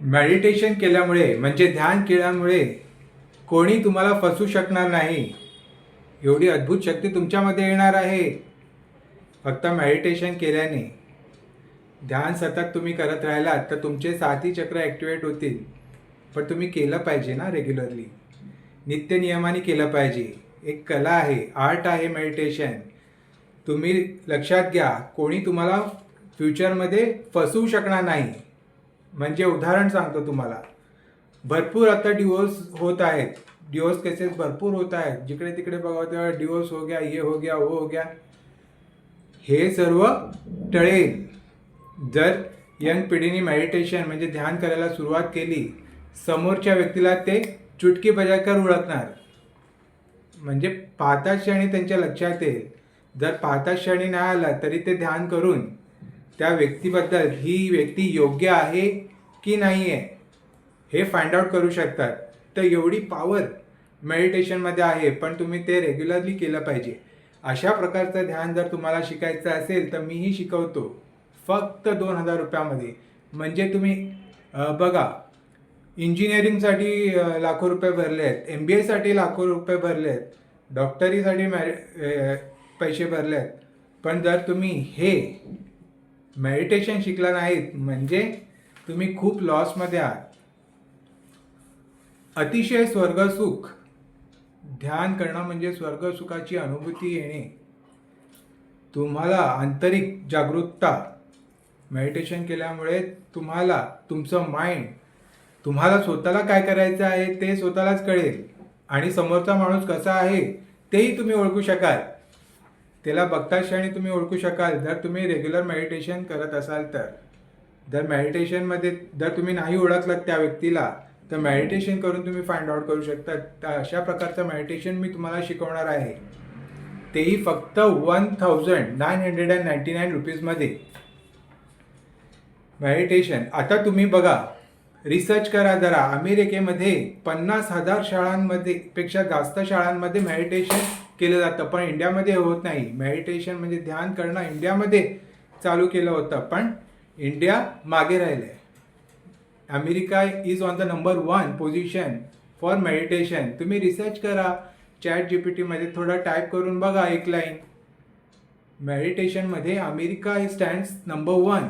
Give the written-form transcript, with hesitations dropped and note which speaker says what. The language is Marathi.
Speaker 1: मेडिटेशन केल्यामुळे म्हणजे ध्यान केल्यामुळे कोणी तुम्हाला फसवू शकणार नाही. एवढी अद्भुत शक्ती तुमच्यामध्ये येणार आहे. फक्त मेडिटेशन केल्याने ध्यान सतत तुम्ही करत राहिलात तर तुमचे साथी चक्र ॲक्टिवेट होतील. पण तुम्ही केलं पाहिजे ना रेग्युलरली, नित्य नियमाने केलं पाहिजे. एक कला आहे, आर्ट आहे मेडिटेशन. तुम्ही लक्षात घ्या, कोणी तुम्हाला फ्युचरमध्ये फसवू शकणार नाही. म्हणजे उदाहरण सांगतो तुम्हाला, भरपूर आता डिवोर्स होत आहेत, डिवोर्स केसेस भरपूर होत आहेत. जिकडे तिकडे बघा तेव्हा डिवोर्स हो गया, ये हो गया, वो हो गया. हे सर्व टळेल जर यंग पिढीने मेडिटेशन म्हणजे ध्यान करायला सुरुवात केली. समोरच्या व्यक्तीला ते चुटकी बजाकर ओळखणार. म्हणजे पाहताच क्षणी त्यांच्या लक्षात येईल. जर पाहताच क्षणी नाही आला तरी ते ध्यान करून त्या व्यक्तीबद्दल ही व्यक्ती योग्य आहे की नाही आहे हे फाइंड आउट करू शकतात. तर एवढी पॉवर मेडिटेशनमध्ये आहे, पण तुम्ही ते रेग्युलरली केलं पाहिजे. अशा प्रकारचं ध्यान जर तुम्हाला शिकायचं असेल तर मीही शिकवतो फक्त 2000 रुपयामध्ये. म्हणजे तुम्ही बघा, इंजिनिअरिंगसाठी लाखो रुपये भरले आहेत, MBAसाठी लाखो रुपये भरले आहेत, डॉक्टरीसाठी पैसे भरले आहेत. पण जर तुम्ही हे मेडिटेशन शिकला नाहीत म्हणजे तुम्ही खूप लॉसमध्ये आहात. अतिशय स्वर्गसुख. ध्यान करणं म्हणजे स्वर्गसुखाची अनुभूती येणे. तुम्हाला आंतरिक जागरूकता. मेडिटेशन केल्यामुळे तुम्हाला तुमचं माइंड, तुम्हाला स्वतःला काय करायचं आहे ते स्वतःलाच कळेल. आणि समोरचा माणूस कसा आहे तेही तुम्ही ओळखू शकाल. त्याला बघता क्षणी तुम्ही ओळखू शकाल जर तुम्ही रेग्युलर मेडिटेशन करत असाल तर. जर मेडिटेशनमध्ये जर तुम्ही नाही ओळखलात त्या व्यक्तीला तर मेडिटेशन करून तुम्ही फाइंड आउट करू शकता. तर अशा प्रकारचं मेडिटेशन मी तुम्हाला शिकवणार आहे, तेही फक्त 1999 रुपीजमध्ये. मेडिटेशन आता तुम्ही बघा, रिसर्च करा जरा. अमेरिकेमध्ये 50,000 शाळांमध्ये पेक्षा जास्त शाळांमध्ये मेडिटेशन केलं जातं, पण इंडियामध्ये होत नाही. मेडिटेशन म्हणजे ध्यान करणं इंडियामध्ये चालू केलं होतं, पण इंडिया मागे राहिलं आहे. America is on the number 1 position for meditation. तुम्ही रिसर्च करा, ChatGPTमध्ये थोडं टाईप करून बघा एक लाईन. मेडिटेशनमध्ये अमेरिका स्टँड्स नंबर 1.